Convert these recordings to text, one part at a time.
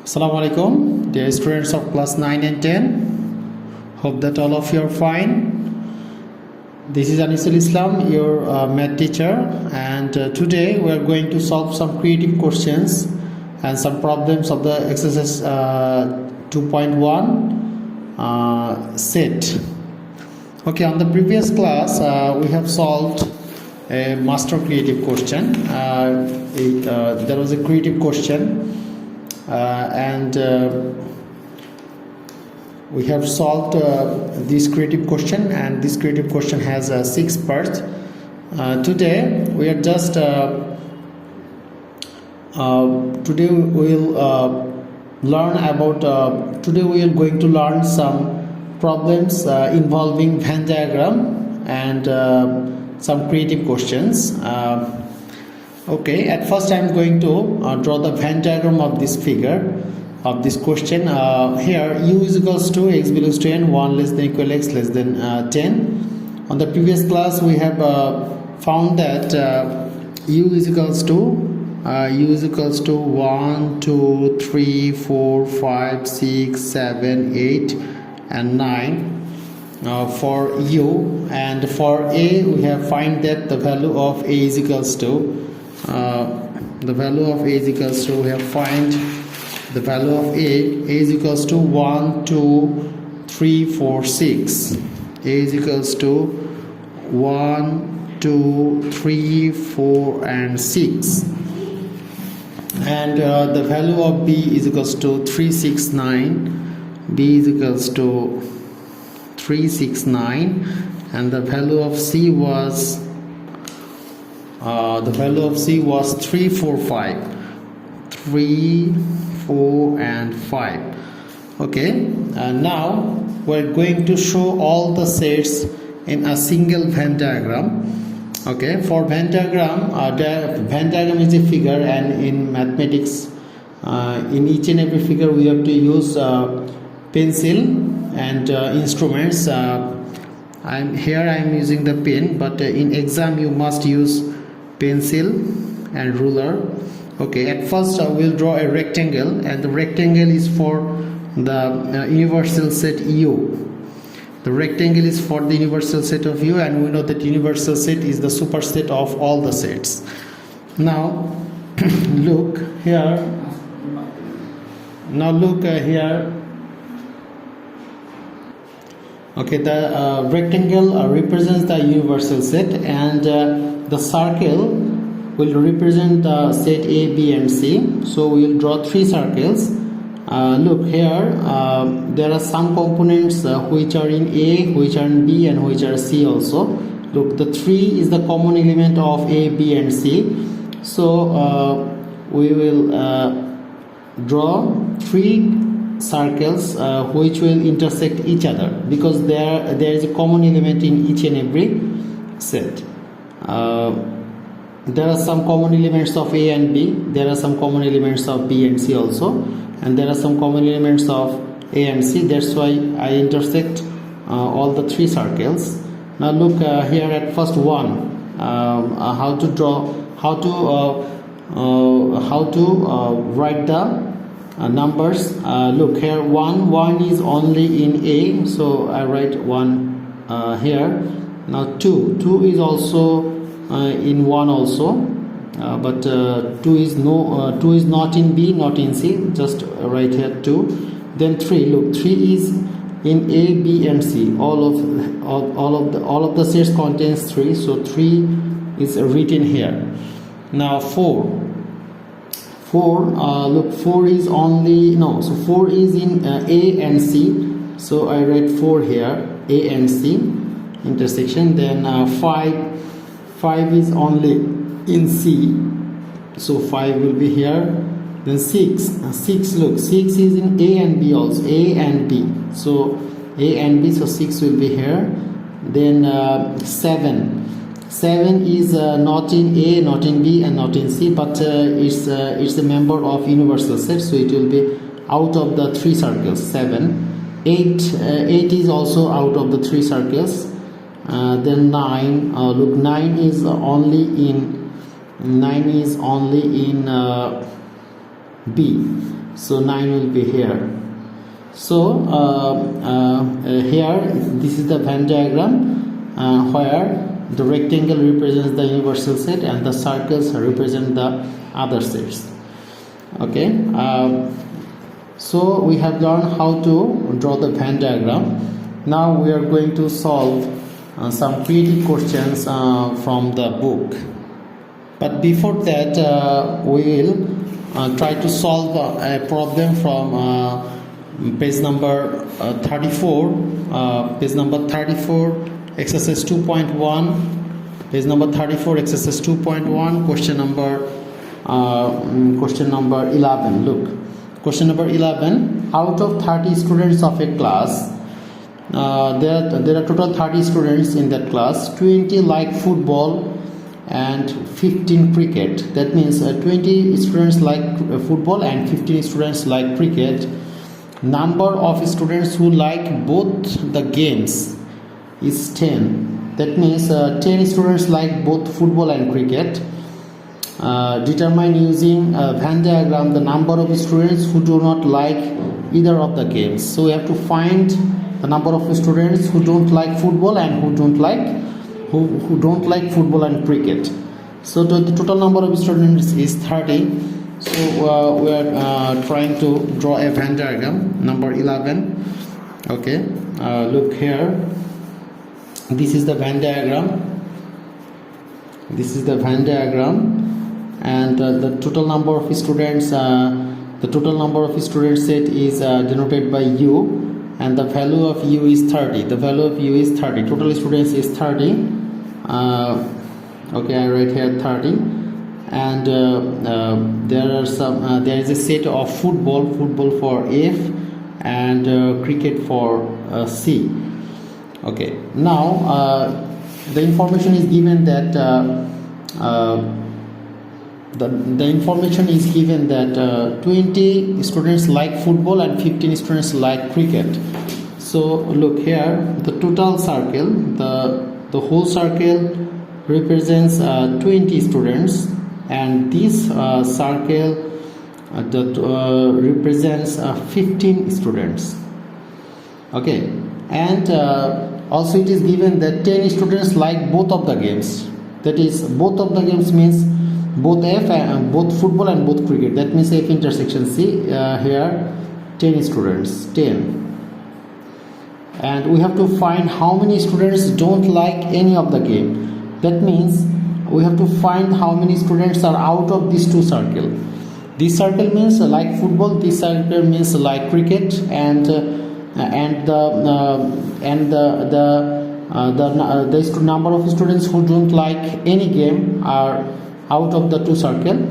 Assalamu alaikum, dear students of class 9 and 10. Hope that all of you are fine. This is Anisul Islam, your math teacher, and today we are going to solve some creative questions and some problems of the exercise 2.1 set. Okay, on the previous class we have solved a master creative question. There was a creative question and we have solved this creative question, and this creative question has 6 parts. Today we are just today we will learn about today we are going to learn some problems involving Venn diagram and some creative questions. Okay, at first I am going to draw the Venn diagram of this figure of this question. Here u is equals to x belongs to n, 1 less than equal x less than 10. On the previous class we have found that u is equals to 1 2 3 4 5 6 7 8 and 9 for u, and for a we have find that the value of a is equals to we have find the value of a is equals to 1 2 3 4 6. A is equals to 1 2 3 4 and 6, and the value of b is equals to 369. B is equals to 369, and the value of c was 3 4 and 5. Okay, now we're going to show all the sets in a single Venn diagram. Okay, for Venn diagram, Venn diagram is a figure, and in mathematics in each and every figure we have to use pencil and instruments. I'm using the pen, but in exam you must use pencil and ruler. Okay, at first we'll draw a rectangle, and the rectangle is for the universal set U. The rectangle is for the universal set of U, and we know that universal set is the superset of all the sets. Now look here. Here. Okay, the rectangle represents the universal set, and the circle will represent the set A, B and C. So we will draw 3 circles. Look here, there are some components which are in A, which are in B and which are C also. Look, the 3 is the common element of A, B and C. So we will draw 3 circles which will intersect each other, because there is a common element in each and every set. There are some common elements of A and B, there are some common elements of B and C also, and there are some common elements of A and C. That's why I intersect all the 3 circles. Now look here at first one, how to write the numbers. Look here, 1 is only in A, so I write 1 here. Now 2 is also in 1 also, but 2 is not in B, not in C, just write here 2. Then 3, look, 3 is in A, B and C. All of the sets contains 3, so 3 is written here. Now 4, look, 4 is only, no, so 4 is in A and C, so I write 4 here, A and C intersection. Then 5 is only in C, so 5 will be here. Then 6, look, 6 is in A and B also, A and B, so A and B, so 6 will be here. Then 7 is not in A, not in B and not in C, but it's a member of universal set, so it will be out of the 3 circles. 7, 8 is also out of the 3 circles. Then 9, look, 9 is only in B. so 9 will be here. So here this is the Venn diagram where the rectangle represents the universal set and the circles represent the other sets. Okay, so we have learned how to draw the Venn diagram. Now we are going to solve some creative questions from the book. But before that, we will try to solve a problem from page number 34. Page number 34, exercise 2.1. Page number 34, exercise 2.1. Question number 11. Look, question number 11. Out of 30 students of a class, there are total 30 students in that class. 20 like football and 15 cricket. That means 20 students like football and 15 students like cricket. Number of students who like both the games is 10. That means 10 students like both football and cricket. Determine using a Venn diagram the number of students who do not like either of the games. So we have to find the number of students who don't like football and who don't like football and cricket. So the total number of students is 30. So we are trying to draw a Venn diagram. Number 11. Okay, look here. This is the Venn diagram. This is the Venn diagram, and the total number of students. The total number of students set is denoted by U, and the value of U is 30. The value of U is 30. Total students is 30. Okay, I write here 30, and there is a set of football for F and cricket for C. Okay, now the information is given that the information is given that 20 students like football and 15 students like cricket. So look here, the total circle, the whole circle represents 20 students, and this circle that represents 15 students. Okay, and also it is given that 10 students like both of the games. That is, both of the games means both F and both football and both cricket. That means F intersection C. Here 10 students, 10. And we have to find how many students don't like any of the game. That means we have to find how many students are out of these two circles. This circle means like football, this circle means like cricket, and the number of students who don't like any game are out of the two circles.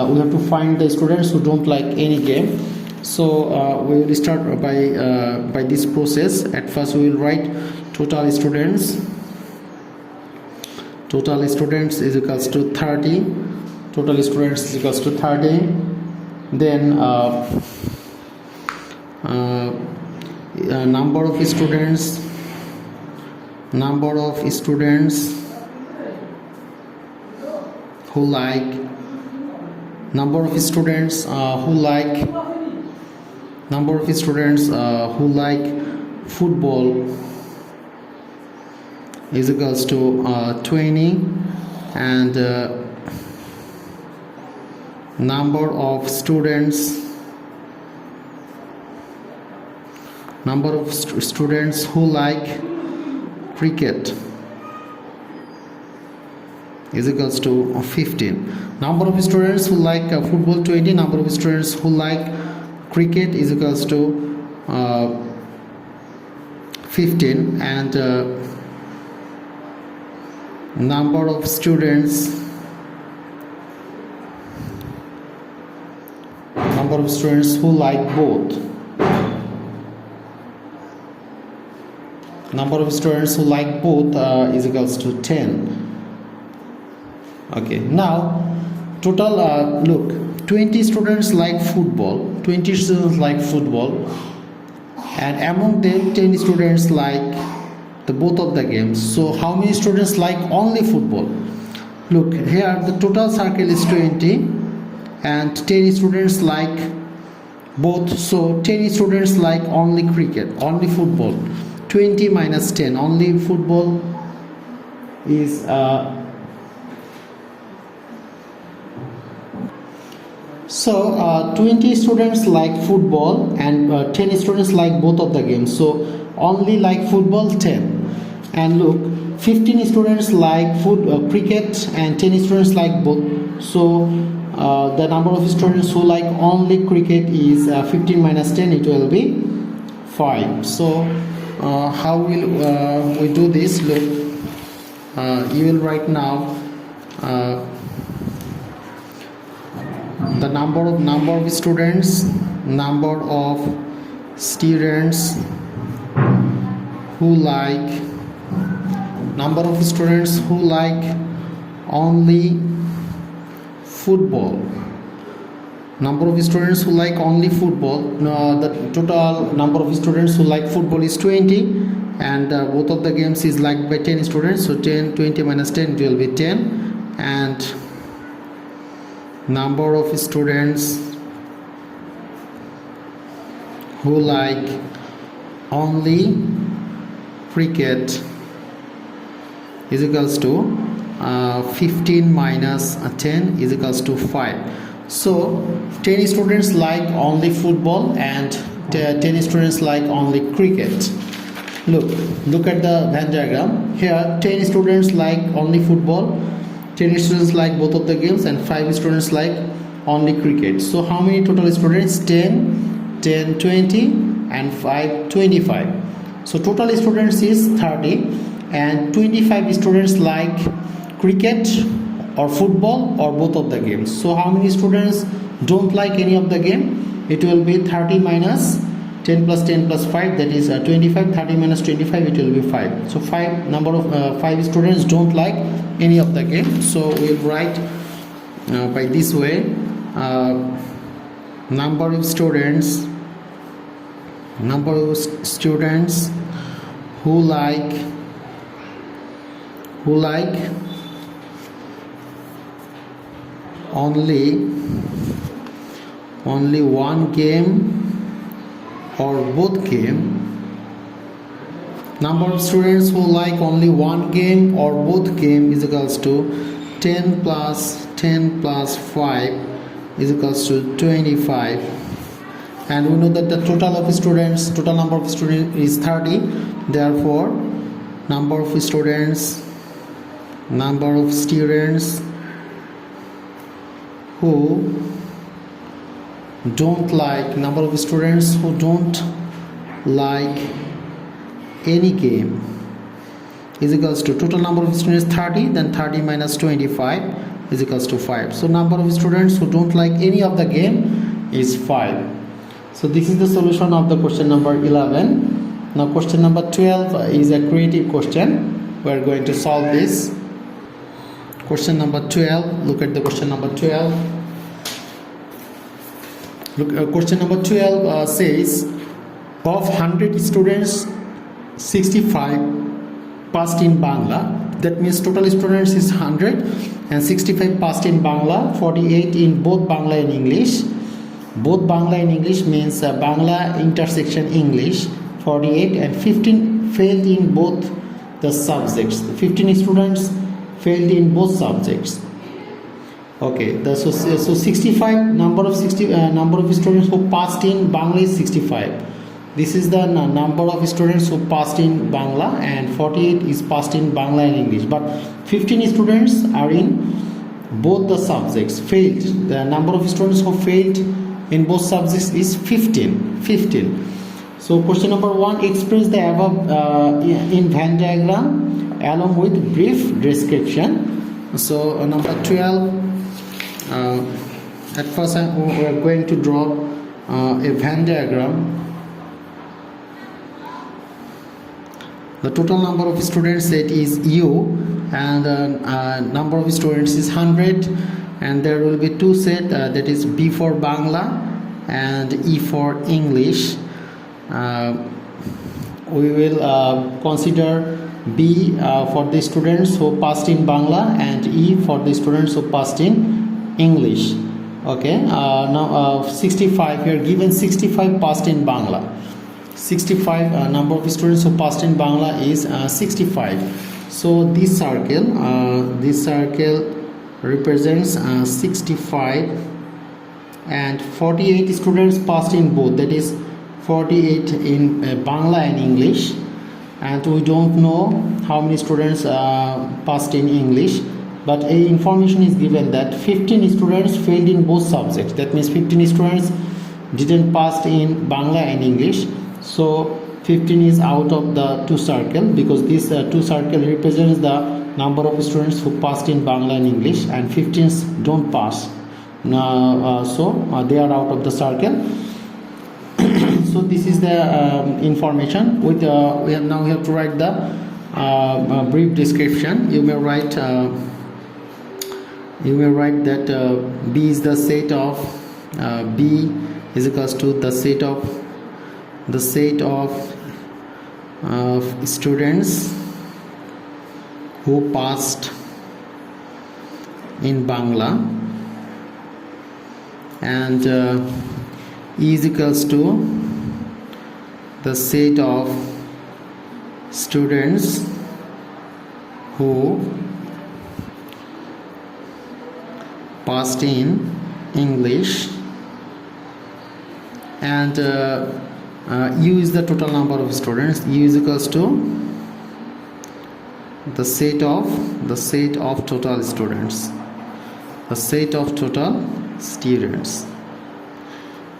We have to find the students who don't like any game. So we will start by this process. At first we will write total students. Total students is equals to 30. Total students is equals to 30. Then number of students who like football is equals to 20, and number of students who like cricket is equals to 15. Number of students who like football 20, number of students who like cricket is equals to 15, and number of students who like both. Number of students who like both is equals to 10. Okay, now total look, 20 students like football, and among them 10 students like the both of the games. So how many students like only football? Look here, the total circle is 20 and 10 students like both. So 10 students like only cricket, only football. 20 minus 10, only football is so 20 students like football and 10 students like both of the games. So only like football 10. And look, 15 students like cricket and 10 students like both. So the number of students who like only cricket is 15 minus 10, it will be 5. So how will we do this? Look, you will write now the number of students who like only football. Number of students who like only football. The total number of students who like football is 20, and both of the games is liked by 10 students. So 20 minus 10, it will be 10. And number of students who like only cricket is equals to 15 minus 10 is equals to 5. So 10 students like only football and 10 students like only cricket. Look at the Venn diagram. Here 10 students like only football, 10 students like both of the games, and 5 students like only cricket. So how many total students? 10, 10, 20 and 5, 25. So total students is 30, and 25 students like cricket or football or both of the games. So how many students don't like any of the game? It will be 30 minus 10 plus 10 plus 5, that is 25. 30 minus 25, it will be 5. So 5 students don't like any of the game. So we'll write by this way, number of students who like only one game or both game. Number of students who like only one game or both game is equals to 10 plus 5 is equals to 25. And we know that the total number of students is 30. Therefore number of students who don't like any game is equals to total number of students 30, then 30 minus 25 is equals to 5. So number of students who don't like any of the game is 5. So this is the solution of the question number 11. Now question number 12 is a creative question. We are going to solve this. Question number 12. Look at the question number 12. Question number 12 says, of 100 students, 65 passed in Bangla. That means total students is 100 and 65 passed in Bangla, 48 in both Bangla and English. Both Bangla and English means Bangla intersection English, 48, and 15 failed in both the subjects. 15 students failed in both subjects. Okay, so 65 number of students who passed in Bangla is 65. This is the number of students who passed in Bangla, and 48 is passed in Bangla and English. But 15 students are in both the subjects, failed. The number of students who failed in both subjects is 15. So question number 1, express the above in Venn diagram along with brief description. So number 12, at first we are going to draw a Venn diagram. The total number of students set is U, and number of students is 100, and there will be two set, that is B for Bangla and E for English. We will consider B for the students who passed in Bangla and E for the students who passed in English. Okay, now 65, here given 65 passed in Bangla. 65 number of students who passed in Bangla is 65. So this circle represents 65, and 48 students passed in both, that is 48 in Bangla and English, and we don't know how many students passed in English, but a information is given that 15 students failed in both subjects. That means 15 students didn't pass in Bangla and English. So 15 is out of the two circle, because this two circle represents the number of students who passed in Bangla and English, and 15 don't pass. So they are out of the circle. So this is the information. With we have to write the brief description. You may write that B is the set of B is equals to the set of students who passed in Bangla, and E is equals to the set of students who passed in English, and U is the total number of students. U is equals to the set of total students. The set of total students.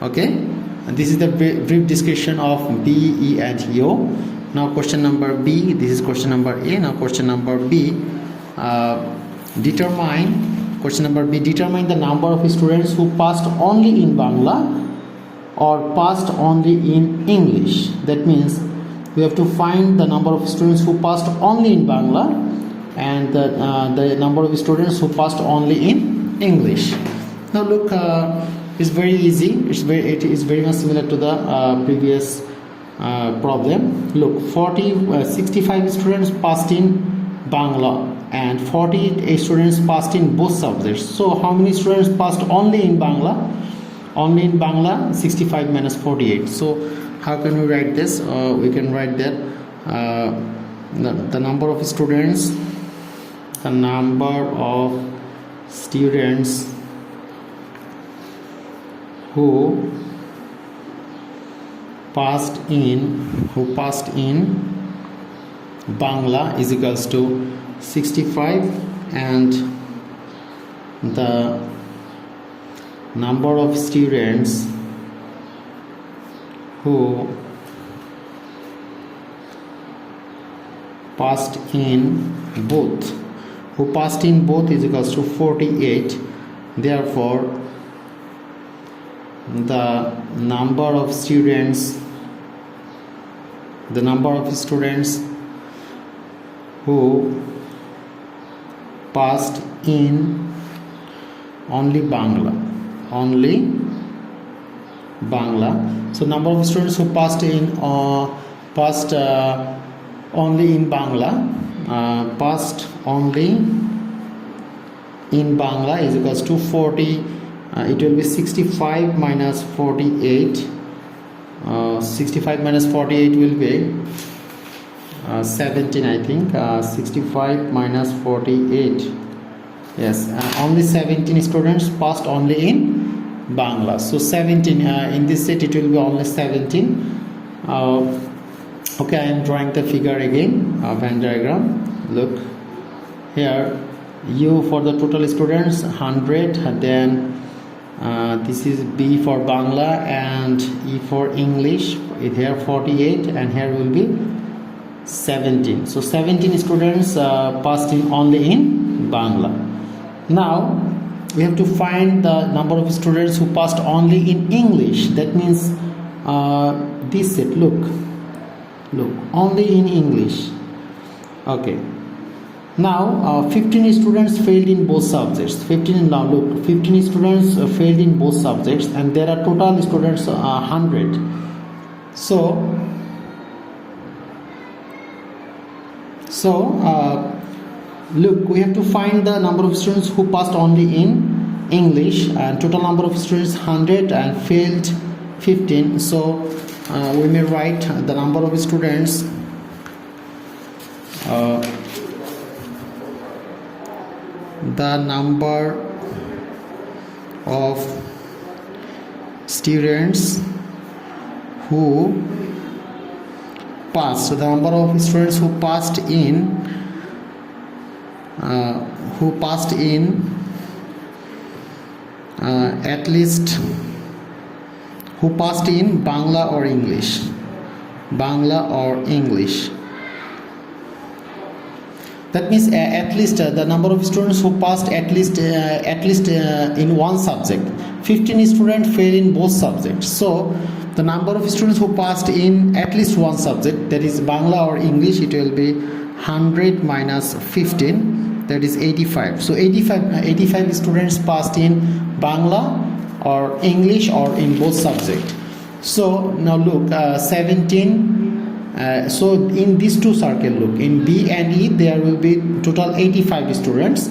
Okay, and this is the brief description of B, E and U. Now question number B, this is question number A. Now question number B, determine the number of students who passed only in Bangla or passed only in English. That means we have to find the number of students who passed only in Bangla and the number of students who passed only in English. Now look, it's very easy. It is very much similar to the previous problem. Look, 65 students passed in Bangla and 48 students passed in both subjects. So how many students passed only in Bangla? Only in Bangla, 65 minus 48. So how can we write this? We can write that the number of students who passed in Bangla is equals to 65, and the number of students who passed in both is equals to 48. Therefore the number of students who passed in only Bangla. So number of students who passed only in Bangla, is equals to 40. It will be 65 minus 48. 65 minus 48 will be 17, I think. 65 minus 48. Yes, only 17 students passed only in Bangla. So 17 in this set it will be only 17. Okay, I am drawing the figure again, Venn diagram. Look here, U for the total students 100, then this is B for Bangla and E for English. Here 48 and here will be 17. So 17 students passed in only in Bangla. Now we have to find the number of students who passed only in English. That means this set, look, only in English. Okay, now 15 students failed in both subjects. 15 students failed in both subjects, and there are total students 100. So look, we have to find the number of students who passed only in English, and total number of students 100 and failed 15. So we may write the number of students the number of students who passed, the number of students who passed in at least, who passed in Bangla or English, that means at least the number of students who passed at least in one subject. 15 students failed in both subjects, so the number of students who passed in at least one subject, that is Bangla or English, it will be 100 minus 15, that is 85. So 85 students passed in Bangla or English or in both subjects. So now look, 17. So in these two circles, look, in B and E there will be total 85 students,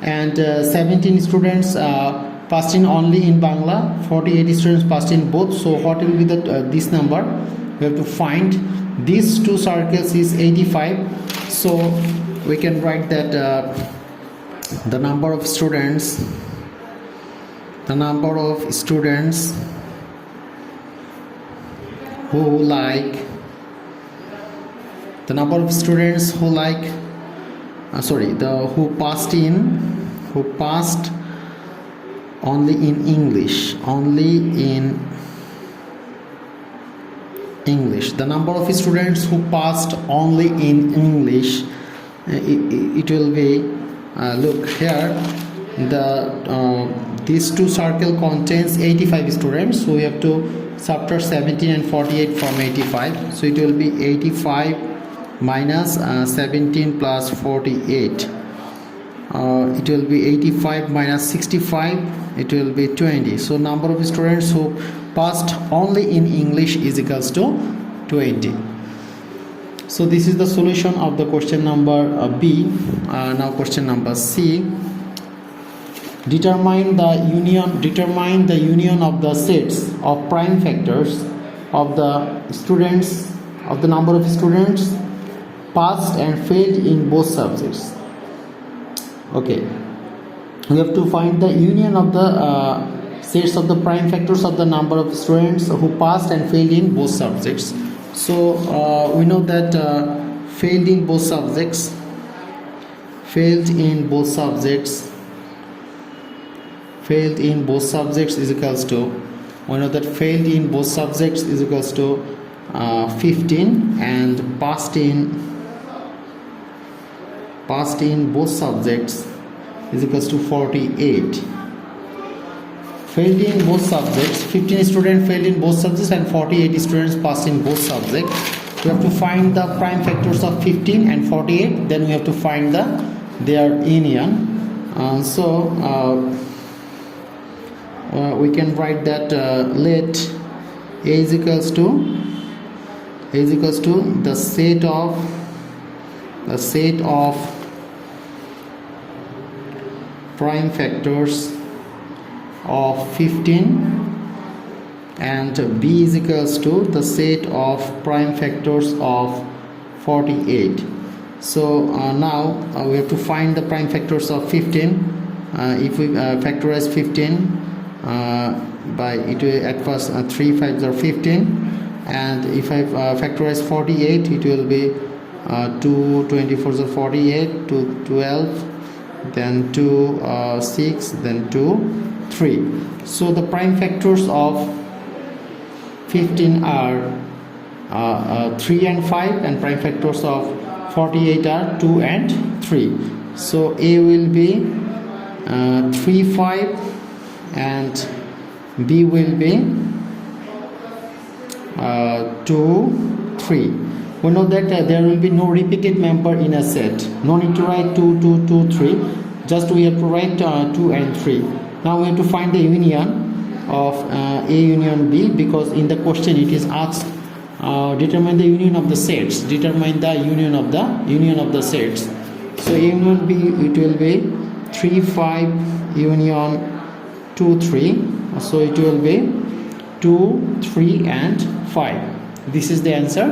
and 17 students passed in only in Bangla, 48 students passed in both. So what will be this number? We have to find these two circles is 85. So we can write that the number of students who like who passed only in English, the number of students who passed only in English, it will be look here, these two circle contains 85 students, so we have to subtract 17 and 48 from 85, so it will be 85 minus 17 plus 48, it will be 85 minus 65, it will be 20. So number of students who passed only in English is equals to 20. So this is the solution of the question number B. Now question number C. Determine the union of the sets of prime factors of the students, of the number of students passed and failed in both subjects. Okay, we have to find the union of the sets of the prime factors of the number of students who passed and failed in both subjects. So we know that failed in both subjects is equals to, we know that failed in both subjects is equals to 15, and passed in both subjects is equals to 48. Failed in both subjects, 15 students failed in both subjects and 48 students passed in both subjects. We have to find the prime factors of 15 and 48, then we have to find their union. We can write that let A is equals to the set of prime factors of 15, and B is equals to the set of prime factors of 48. So now we have to find the prime factors of 15. If we factorize 15 by it will at first 3 5s are 15, and if I factorize 48, it will be 2 24s are 48, 2 12, then 2 6, then 2 3. So the prime factors of 15 are 3 and 5, and prime factors of 48 are 2 and 3. So A will be 3 5 and B will be 2 3. We know that there will be no repeated member in a set. No need to write 2 2 2 3, just we have to write 2 and 3. Now we have to find the union of A union B, because in the question it is asked determine the union of the sets. Determine the union of the sets. So A union B, it will be 3 5 union 2 3, so it will be 2 3 and 5. This is the answer.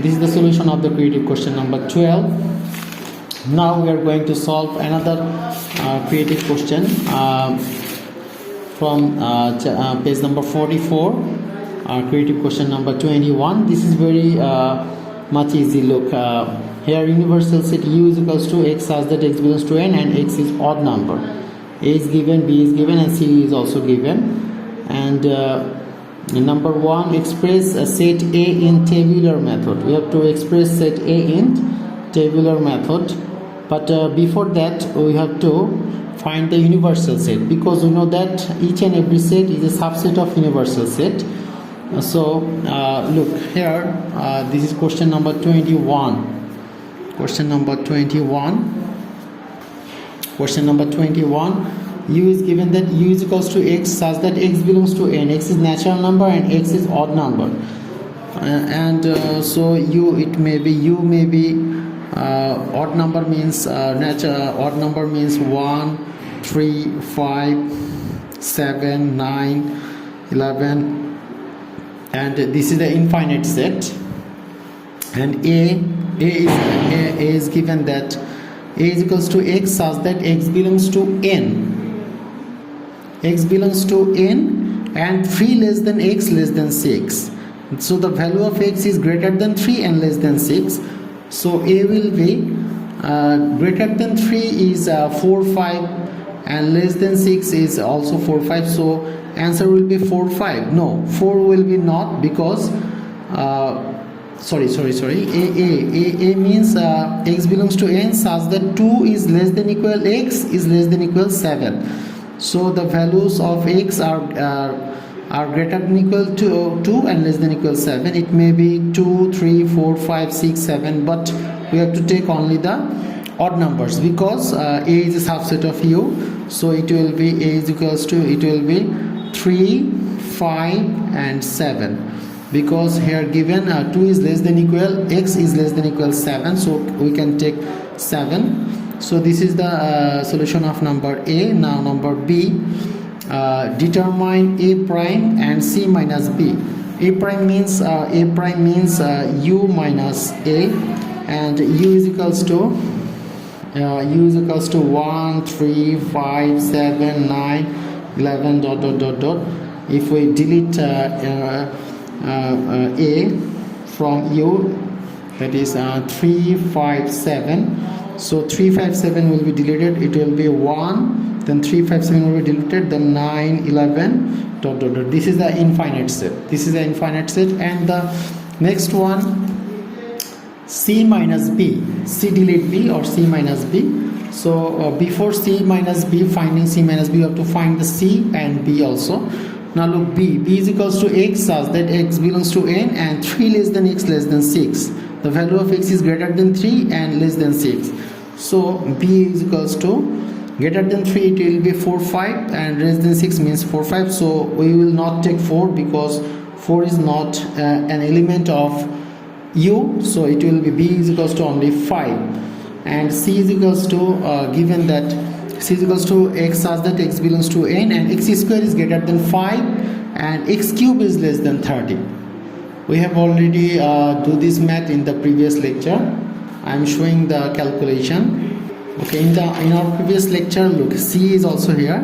This is the solution of the creative question number 12. Now we are going to solve another creative question from page number 44, creative question number 21. This is very much easy. Look, here universal set u is equals to x such that x belongs to n and x is odd number. A is given, b is given, and c is also given. And number 1, express set A in tabular method. We have to express set A in tabular method, but before that we have to find the universal set, because we know that each and every set is a subset of universal set. So look here, this is question number 21. Question number 21. U is given that u is equals to x such that x belongs to n. X is natural number and x is odd number, so u may be odd number means odd number means 1 3 5 7 9 11, and this is the infinite set. And a is given that a is equals to x such that x belongs to n. X belongs to n and 3 less than x less than 6. So the value of x is greater than 3 and less than 6. So a will be greater than 3 is 4 5 and less than 6 is also 4 5. So answer will be 4 5. No, 4 will be not, because sorry. A means x belongs to n such that 2 is less than equal x is less than equal 7. So the values of x are greater than equal to 2 and less than equal 7. It may be 2 3 4 5 6 7, but we have to take only the odd numbers, because a is a subset of u. So it will be a is equals to, it will be 3 5 and 7, because here given 2 is less than equal x is less than equal 7, so we can take 7. So this is the solution of number A. Now number B, determine A prime and C minus B. A prime means u minus A, and u is equals to 1 3 5 7 9 11 dot dot dot dot. If we delete A from u, that is 3 5 7. So 3 5 7 will be deleted, it will be 1, then 3 5 7 will be deleted, then 9 11 dot dot dot. This is the infinite set. And the next one, C minus B. C delete B or C minus B. So before C minus B, finding C minus B, you have to find the C and B also. Now look, B is equals to x such that x belongs to n and 3 less than x less than 6. The value of x is greater than 3 and less than 6. So B is equals to, greater than 3 it will be 4 5 and less than 6 means 4 5. So we will not take 4, because 4 is not an element of u. So it will be B is equals to only 5. And C is equals to, given that C is equals to x such that x belongs to n and x square is greater than 5 and x cube is less than 30. We have already do this math in the previous lecture. I am showing the calculation. Okay, in our previous lecture, look, C is also here.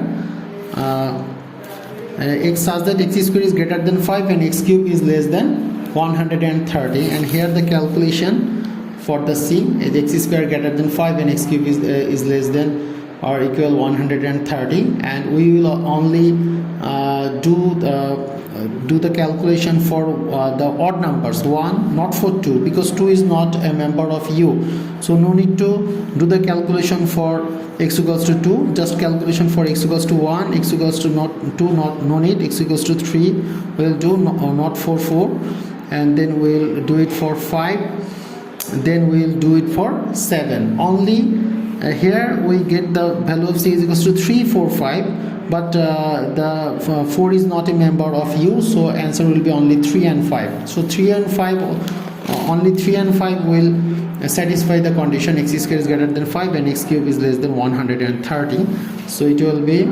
X such that x square is greater than 5 and x cube is less than 130. And here the calculation for the C is x square greater than 5 and x cube is less than or equal 130. And we will only do the calculation for the odd numbers 1, not for 2, because 2 is not a member of u. So no need to do the calculation for x equals to 2, just calculation for x equals to 1, x equals to not 2, no need, x equals to 3 we'll do, not for 4, and then we'll do it for 5, then we'll do it for 7. Only here we get the value of c is equals to 3 4 5, but the 4 is not a member of u, so answer will be only 3 and 5. So 3 and 5 only 3 and 5 will satisfy the condition x square is greater than 5 and x cube is less than 130. So it will be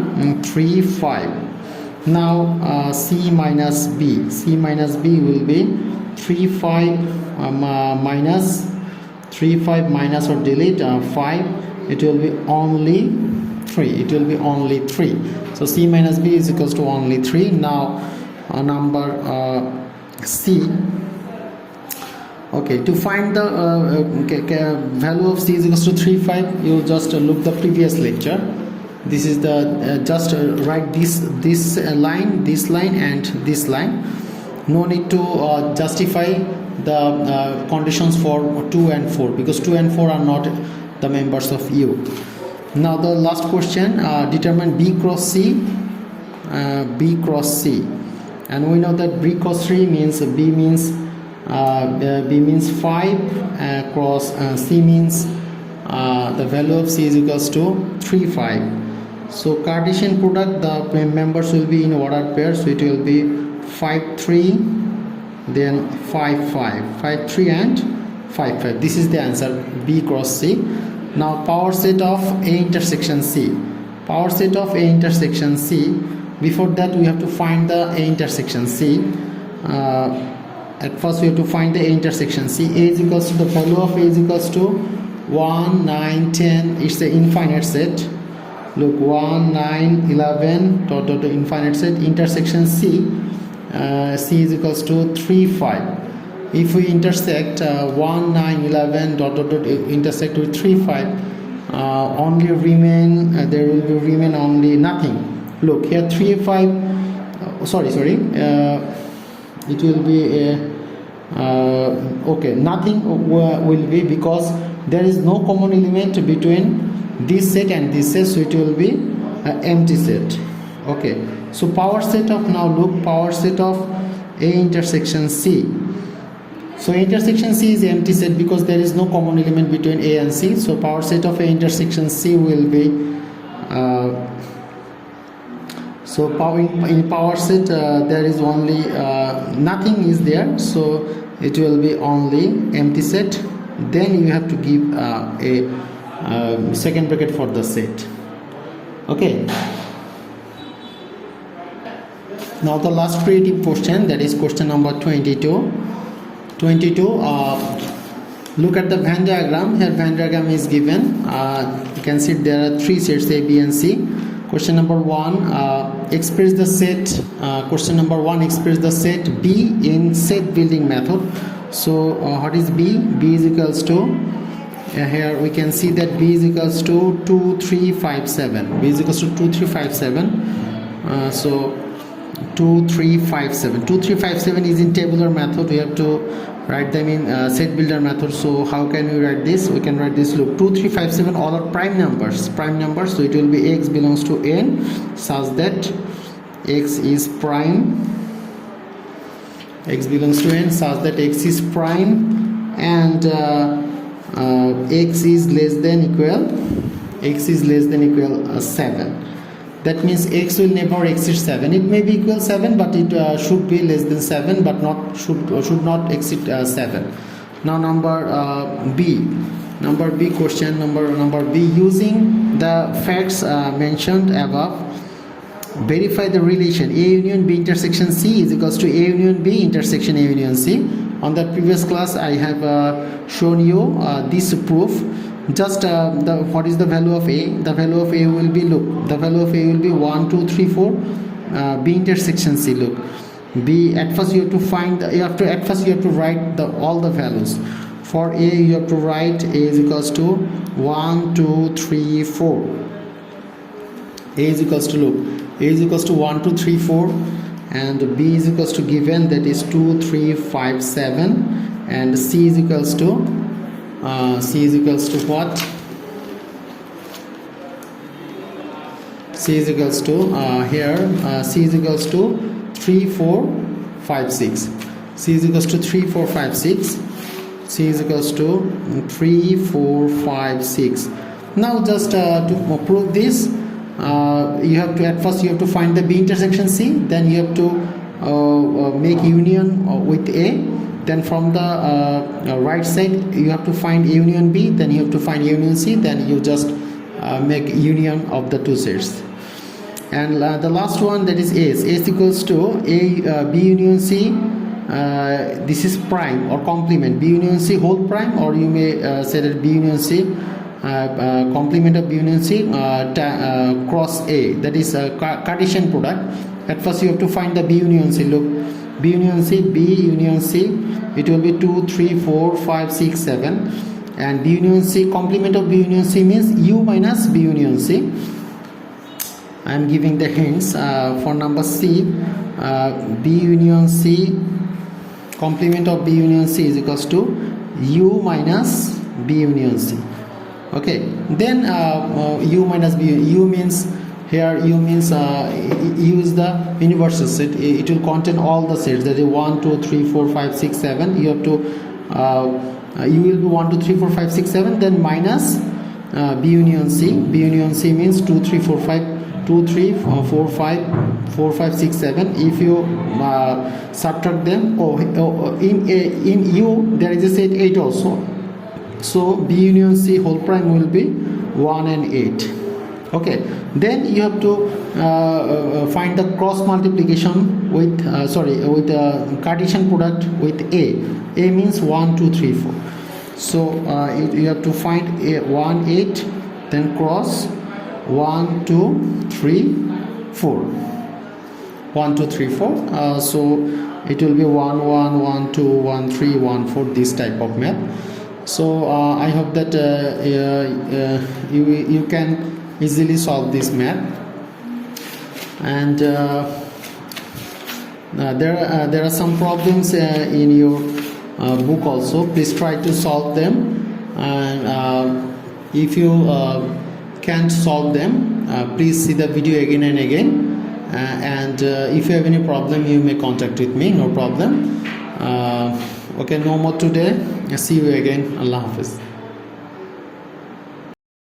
3 5. Now c minus b. C minus b will be 3 5 minus 3 5 minus or delete 5. It will be only 3. It will be only 3. So c minus b is equals to only 3. Now number c. Okay, to find the value of c is equals to 3 5, you just look the previous lecture. This is the just write this line, this line and this line. No need to justify the conditions for 2 and 4 because 2 and 4 are not the members of U. Now the last question, determine B cross C, B cross C, and we know that B cross 3 means B means 5 cross C means the value of C is equals to 3 5. So Cartesian product, the members will be in ordered pair, so it will be 5 3, then 5 5, 5 3 and 5 5. This is the answer, B cross C. Now power set of A intersection C. Power set of A intersection C. Before that we have to find the A intersection C. At first we have to find the A intersection C. A is equals to, the value of A is equals to 1 9 10. It's the infinite set. Look, 1 9 11 dot dot infinite set. Intersection C. C is equals to 3 5. If we intersect 1 9 11 dot dot dot intersect with 3 5, only remain there will be remain only nothing. Look here, 3 5 sorry it will be okay, nothing will be, because there is no common element between this set and this set, so it will be an empty set. Okay, so power set of, now look, power set of A intersection C. So intersection C is empty set because there is no common element between A and C. So power set of A intersection C will be so power in power set there is only nothing is there, so it will be only empty set. Then you have to give a second bracket for the set. Okay. Now the last creative question, that is question number 22. Look at the Venn diagram. Here Venn diagram is given. You can see there are 3 sets A, B and C. Question number 1, express the set. Question number 1, express the set B in set building method. So what is B? B is equals to, here we can see that B is equals to 2 3 5 7. B is equals to 2 3 5 7. So 2 3 5 7. 2 3 5 7 is in tabular method. We have to write them in set builder method. So how can we write this? We can write this. Look, 2 3 5 7 all are prime numbers. So it will be x belongs to n such that x is prime. X belongs to n such that x is prime and x is less than equal 7. That means x will never exceed 7. It may be equal 7, but it should be less than 7, but should not exceed 7. Now number B. Number B question, number B. Using the facts mentioned above, verify the relation A union B intersection C is equals to A union B intersection A union C. On the previous class I have shown you this proof. Just what is the value of A? The value of A will be, look, the value of A will be 1 2 3 4. B intersection C, look, B, at first you have to find you have to write all the values. For A you have to write A is equals to 1 2 3 4. A is equals to, look, A is equals to 1 2 3 4 and B is equals to given, that is 2 3 5 7, and C is equals to what? C is equals to here C is equals to 3 4 5 6. C is equals to 3 4 5 6. C is equals to 3 4 5 6. Now just to prove this, you have to, at first you have to find the B intersection C, then you have to make union with A, then from the right side you have to find union B, then you have to find union C, then you just make union of the two sets. And the last one, that is S equals to B union C. This is prime or complement, B union C whole prime, or you may say that B union C complement of B union C cross A, that is Cartesian product. At first you have to find the B union C. Look, B union C, B union C, it will be 2 3 4 5 6 7, and B union C complement of B union C means U minus B union C. I am giving the hints for number C. B union C complement of B union C is equals to U minus B union C. Okay, then U minus B, U means here, U means U is the universal set. It will contain all the sets, that is 1 2 3 4 5 6 7. You have to U will be 1 2 3 4 5 6 7, then minus B union C. B union C means 2 3 4 5 2 3 4 5 4 5 6 7. If you subtract them, in U there is a set 8 also, so B union C whole prime will be 1 and 8. Okay, then you have to find the cross multiplication with with Cartesian product with A. A means 1 2 3 4, so you have to find A 1 8, then cross 1 2 3 4, 1 2 3 4. So it will be 1 1 1 2 1 3 1 4, this type of math. So I hope that you can easily solve this math. And there are some problems in your book also. Please try to solve them, and if you can't solve them, please see the video again and again, and if you have any problem, you may contact with me, no problem. Okay, no more today. See you again. Allah Hafiz.